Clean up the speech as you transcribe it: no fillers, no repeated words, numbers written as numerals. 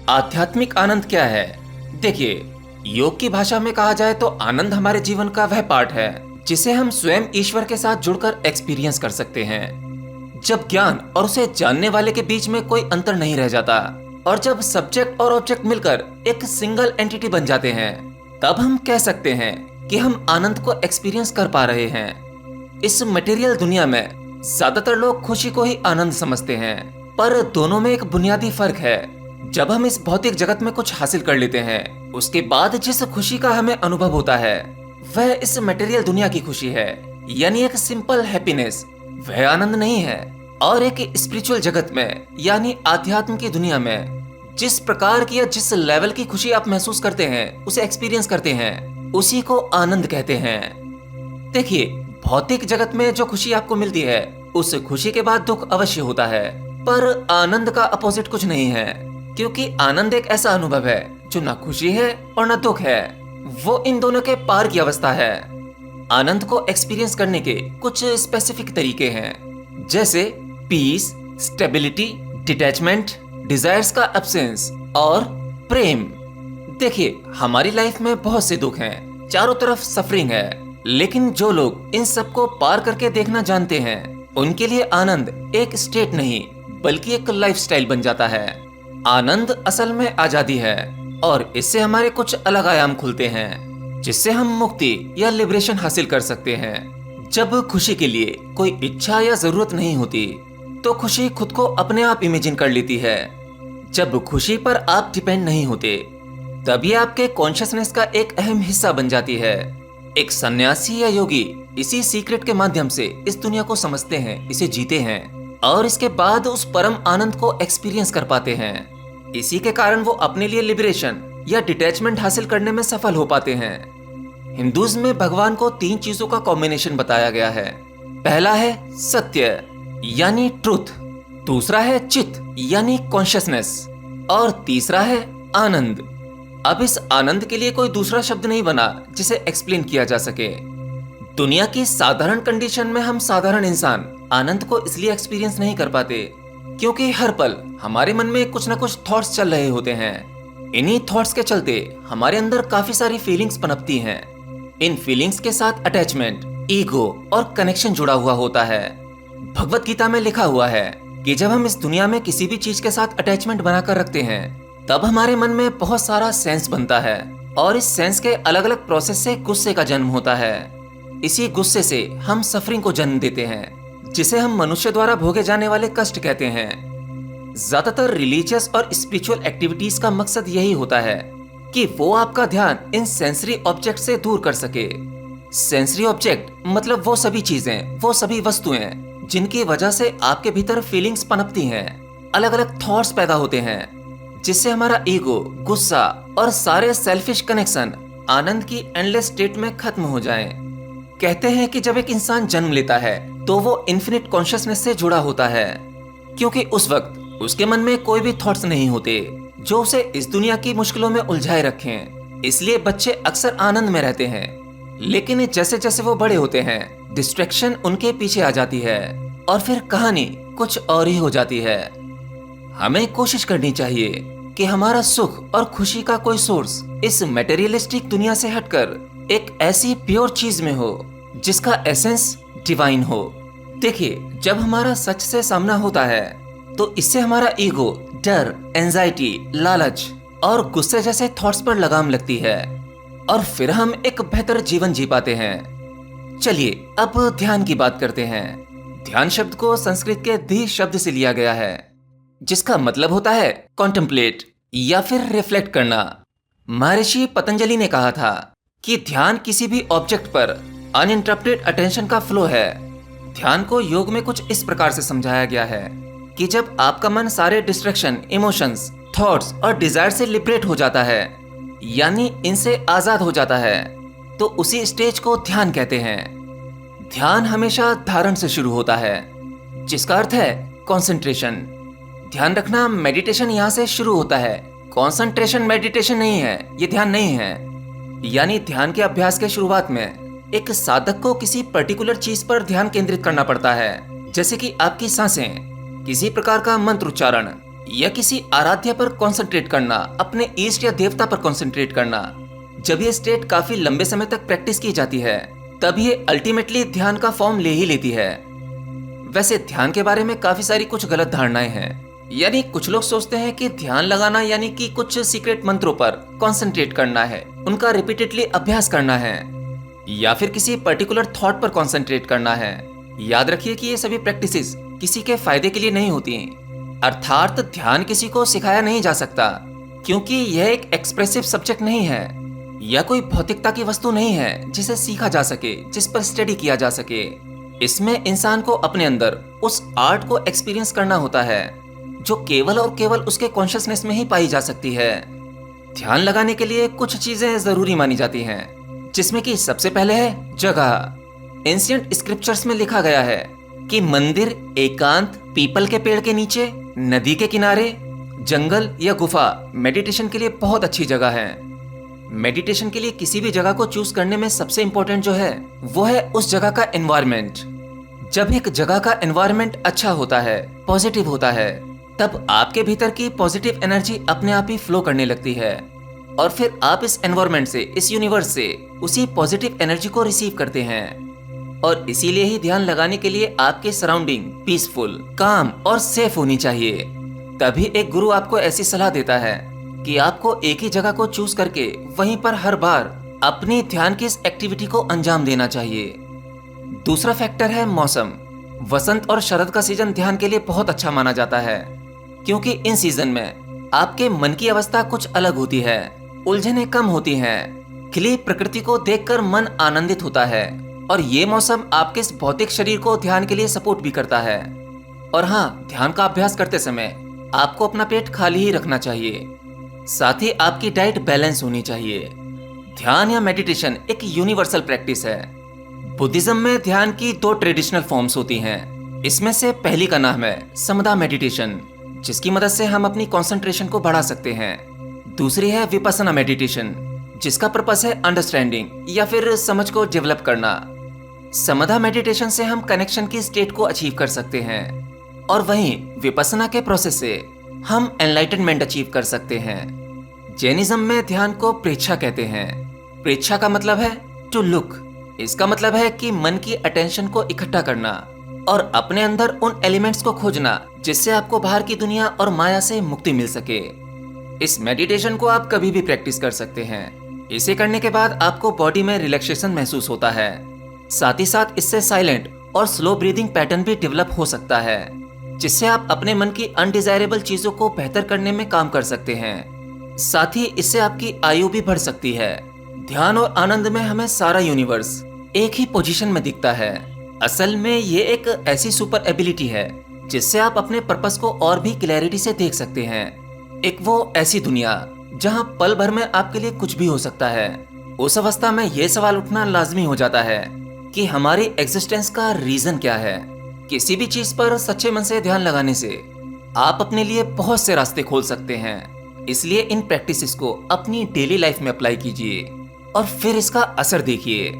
आध्यात्मिक आनंद क्या है? देखिए, योग की भाषा में कहा जाए तो आनंद हमारे जीवन का वह पार्ट है जिसे हम स्वयं ईश्वर के साथ जुड़कर एक्सपीरियंस कर सकते हैं। जब ज्ञान और उसे जानने वाले के बीच में कोई अंतर नहीं रह जाता और जब सब्जेक्ट और ऑब्जेक्ट मिलकर एक सिंगल एंटिटी बन जाते हैं, तब हम कह सकते हैं कि हम आनंद को एक्सपीरियंस कर पा रहे हैं। इस मटेरियल दुनिया में ज्यादातर लोग खुशी को ही आनंद समझते हैं, पर दोनों में एक बुनियादी फर्क है। जब हम इस भौतिक जगत में कुछ हासिल कर लेते हैं, उसके बाद जिस खुशी का हमें अनुभव होता है वह इस मटेरियल दुनिया की खुशी है, यानी एक सिंपल हैप्पीनेस। वह आनंद नहीं है। और एक स्पिरिचुअल जगत में यानी आध्यात्म की दुनिया में जिस प्रकार की या जिस लेवल की खुशी आप महसूस करते हैं, उसे एक्सपीरियंस करते हैं, उसी को आनंद कहते हैं। देखिए, भौतिक जगत में जो खुशी आपको मिलती है, उस खुशी के बाद दुख अवश्य होता है, पर आनंद का अपोजिट कुछ नहीं है, क्योंकि आनंद एक ऐसा अनुभव है जो ना खुशी है और ना दुख है। वो इन दोनों के पार की अवस्था है। आनंद को एक्सपीरियंस करने के कुछ स्पेसिफिक तरीके हैं, जैसे पीस, स्टेबिलिटी, डिटैचमेंट, डिजायर्स का एब्सेंस और प्रेम। देखिए, हमारी लाइफ में बहुत से दुख हैं, चारों तरफ सफरिंग है, लेकिन जो लोग इन सबको पार करके देखना जानते हैं, उनके लिए आनंद एक स्टेट नहीं बल्कि एक लाइफस्टाइल बन जाता है। आनंद असल में आजादी है और इससे हमारे कुछ अलग आयाम खुलते हैं, जिससे हम मुक्ति या लिबरेशन हासिल कर सकते हैं। जब खुशी के लिए कोई इच्छा या जरूरत नहीं होती, तो खुशी खुद को अपने आप इमेजिन कर लेती है। जब खुशी पर आप डिपेंड नहीं होते, तब ये आपके कॉन्शियसनेस का एक अहम हिस्सा बन जाती है। एक सन्यासी या योगी इसी सीक्रेट के माध्यम से इस दुनिया को समझते हैं, इसे जीते हैं और इसके बाद उस परम आनंद को एक्सपीरियंस कर पाते हैं। इसी के कारण वो अपने लिए लिबरेशन या डिटैचमेंट हासिल करने में सफल हो पाते हैं। हिंदुइज्म में भगवान को 3 चीजों का कॉम्बिनेशन बताया गया है। पहला है सत्य यानी ट्रुथ, दूसरा है चित यानी कॉन्शियसनेस और तीसरा है आनंद। अब इस आनंद के लिए कोई दूसरा शब्द नहीं बना जिसे एक्सप्लेन किया जा सके। दुनिया की साधारण कंडीशन में हम साधारण इंसान आनंद को इसलिए एक्सपीरियंस नहीं कर पाते क्योंकि हर पल हमारे मन में कुछ न कुछ थॉट्स चल रहे होते हैं। इन्हीं थॉट्स के चलते हमारे अंदर काफी सारी फीलिंग्स पनपती हैं। इन फीलिंग्स के साथ अटैचमेंट, ईगो और कनेक्शन जुड़ा हुआ होता है। भगवत गीता में लिखा हुआ है कि जब हम इस दुनिया में किसी भी चीज के साथ अटैचमेंट बनाकर रखते हैं, तब हमारे मन में बहुत सारा सेंस बनता है और इस सेंस के अलग अलग प्रोसेस से गुस्से का जन्म होता है। इसी गुस्से से हम सफरिंग को जन्म देते हैं, जिसे हम मनुष्य द्वारा भोगे जाने वाले कष्ट कहते हैं। ज्यादातर रिलीजियस और स्पिरिचुअल एक्टिविटीज का मकसद यही होता है कि वो आपका ध्यान इन सेंसरी ऑब्जेक्ट से दूर कर सके। सेंसरी ऑब्जेक्ट मतलब वो सभी चीजें, वो सभी वस्तुएं जिनकी वजह से आपके भीतर फीलिंग्स पनपती हैं, अलग अलग थॉट्स पैदा होते हैं, जिससे हमारा ईगो, गुस्सा और सारे सेल्फिश कनेक्शन आनंद की एंडलेस स्टेट में खत्म हो जाएं। कहते हैं कि जब एक इंसान जन्म लेता है तो वो इन्फिनिट कॉन्शियसनेस से जुड़ा होता है, क्योंकि उस वक्त उसके मन में कोई भी थॉट्स नहीं होते जो उसे इस दुनिया की मुश्किलों में उलझाए रखें। इसलिए बच्चे अक्सर आनंद में रहते हैं, लेकिन जैसे जैसे वो बड़े होते हैं, डिस्ट्रैक्शन उनके पीछे आ जाती है और फिर कहानी कुछ और ही हो जाती है। हमें कोशिश करनी चाहिए कि हमारा सुख और खुशी का कोई सोर्स इस मटेरियलिस्टिक दुनिया से हटकर एक ऐसी प्योर चीज में हो जिसका एसेंस डिवाइन हो। देखिए, जब हमारा सच से सामना होता है तो इससे हमारा ईगो, डर, एंजाइटी, लालच और गुस्से जैसे थॉट्स पर लगाम लगती है और फिर हम एक बेहतर जीवन जी पाते हैं। चलिए अब ध्यान की बात करते हैं। ध्यान शब्द को संस्कृत के धी शब्द से लिया गया है, जिसका मतलब होता है कॉन्टेम्पलेट या फिर रिफ्लेक्ट करना। महर्षि पतंजलि ने कहा था कि ध्यान किसी भी ऑब्जेक्ट पर अनइंटरप्टेड अटेंशन का फ्लो है। ध्यान को योग में कुछ इस प्रकार से समझाया गया है कि जब आपका मन सारे डिस्ट्रैक्शन, इमोशंस, थॉट्स और डिजायर से लिबरेट हो जाता है, यानी इनसे आजाद हो जाता है, तो उसी स्टेज को ध्यान कहते हैं। ध्यान हमेशा धारण से शुरू होता है, जिसका अर्थ है कंसंट्रेशन। ध्यान रखना, मेडिटेशन यहाँ से शुरू होता है। कंसंट्रेशन मेडिटेशन नहीं है, ये ध्यान नहीं है। यानी ध्यान के अभ्यास के शुरुआत में एक साधक को किसी पर्टिकुलर चीज पर ध्यान केंद्रित करना पड़ता है, जैसे कि आपकी सांसें, किसी प्रकार का मंत्र उच्चारण या किसी आराध्य पर कंसंट्रेट करना, अपने इष्ट या देवता पर कंसंट्रेट करना। जब ये स्टेट काफी लंबे समय तक प्रैक्टिस की जाती है तब ये अल्टीमेटली ध्यान का फॉर्म ले ही लेती है। वैसे ध्यान के बारे में काफी सारी कुछ गलत धारणाएं हैं। यानी कुछ लोग सोचते हैं कि ध्यान लगाना यानी कि कुछ सीक्रेट मंत्रों पर कंसंट्रेट करना है, उनका रिपीटेडली अभ्यास करना है, या फिर किसी पर्टिकुलर थॉट पर कंसंट्रेट करना है। याद रखिए कि ये सभी प्रैक्टिसेस किसी के फायदे के लिए नहीं होती। अर्थात ध्यान किसी को सिखाया नहीं जा सकता, क्योंकि यह एक एक्सप्रेसिव सब्जेक्ट नहीं है या कोई भौतिकता की वस्तु नहीं है जिसे सीखा जा सके, जिस पर स्टडी किया जा सके। इसमें इंसान को अपने अंदर उस आर्ट को एक्सपीरियंस करना होता है जो केवल और केवल उसके कॉन्शियसनेस में ही पाई जा सकती है। ध्यान लगाने के लिए कुछ चीजें जरूरी मानी जाती हैं, जिसमें कि सबसे पहले है जगह। एंशिएंट स्क्रिप्चर्स में लिखा गया है कि मंदिर, एकांत, पीपल के पेड़ के नीचे, नदी के किनारे, जंगल या गुफा मेडिटेशन के लिए बहुत अच्छी जगह है। मेडिटेशन के लिए किसी भी जगह को चूज करने में सबसे इंपॉर्टेंट जो है वो है उस जगह का एनवायरनमेंट। जब एक जगह का एनवायरनमेंट अच्छा होता है, पॉजिटिव होता है, तब आपके भीतर की पॉजिटिव एनर्जी अपने आप ही फ्लो करने लगती है और फिर आप इस एनवायरनमेंट से, इस यूनिवर्स से उसी पॉजिटिव एनर्जी को रिसीव करते हैं। और इसीलिए ही ध्यान लगाने के लिए आपके सराउंडिंग पीसफुल, काम और सेफ होनी चाहिए। तभी एक गुरु आपको ऐसी सलाह देता है कि आपको एक ही जगह को चूज करके वहीं पर हर बार अपनी ध्यान की इस एक्टिविटी को अंजाम देना चाहिए। दूसरा फैक्टर है मौसम। वसंत और शरद का सीजन ध्यान के लिए बहुत अच्छा माना जाता है, क्योंकि इन सीजन में आपके मन की अवस्था कुछ अलग होती है, उलझनें कम होती हैं, खिली प्रकृति को देखकर मन आनंदित होता है और ये मौसम आपके इस भौतिक शरीर को ध्यान के लिए सपोर्ट भी करता है। और हाँ, ध्यान का अभ्यास करते समय आपको अपना पेट खाली ही रखना चाहिए, साथ ही आपकी डाइट बैलेंस होनी चाहिए। ध्यान या मेडिटेशन एक यूनिवर्सल प्रैक्टिस है। बुद्धिज्म में ध्यान की 2 ट्रेडिशनल फॉर्म्स होती हैं। इसमें से पहली का नाम है समधा मेडिटेशन, जिसकी मदद से हम अपनी कंसंट्रेशन को बढ़ा सकते हैं। दूसरी है विपस्सना मेडिटेशन, जिसका पर्पस है अंडरस्टैंडिंग या फिर समझ को डेवलप करना। समधा मेडिटेशन से हम कनेक्शन की स्टेट को अचीव कर सकते हैं और वहीं विपस्सना के प्रोसेस से हम एनलाइटनमेंट अचीव कर सकते हैं। जैनिज्म में ध्यान को प्रेक्षा कहते हैं। प्रेक्षा का मतलब है टू लुक। इसका मतलब है कि मन की अटेंशन को इकट्ठा करना और अपने अंदर उन एलिमेंट्स को खोजना जिससे आपको बाहर की दुनिया और माया से मुक्ति मिल सके। इस मेडिटेशन को आप कभी भी प्रैक्टिस कर सकते हैं। इसे करने के बाद आपको बॉडी में रिलैक्सेशन महसूस होता है। साथ ही साथ इससे साइलेंट और स्लो ब्रीदिंग पैटर्न भी डेवलप हो सकता है, जिससे आप अपने मन की अनडिजायरेबल चीजों को बेहतर करने में काम कर सकते हैं। साथ ही इससे आपकी आयु भी बढ़ सकती है। ध्यान और आनंद में हमें सारा यूनिवर्स एक ही पोजीशन में दिखता है। असल में ये एक ऐसी सुपर एबिलिटी है जिससे आप अपने पर्पस को और भी क्लैरिटी से देख सकते हैं। एक वो ऐसी दुनिया जहां पल भर में आपके लिए कुछ भी हो सकता है। उस अवस्था में ये सवाल उठना लाजमी हो जाता है कि हमारी एग्जिस्टेंस का रीजन क्या है। किसी भी चीज पर सच्चे मन से ध्यान लगाने से आप अपने लिए बहुत से रास्ते खोल सकते हैं। इसलिए इन प्रैक्टिसेस को अपनी डेली लाइफ में अप्लाई कीजिए और फिर इसका असर देखिए।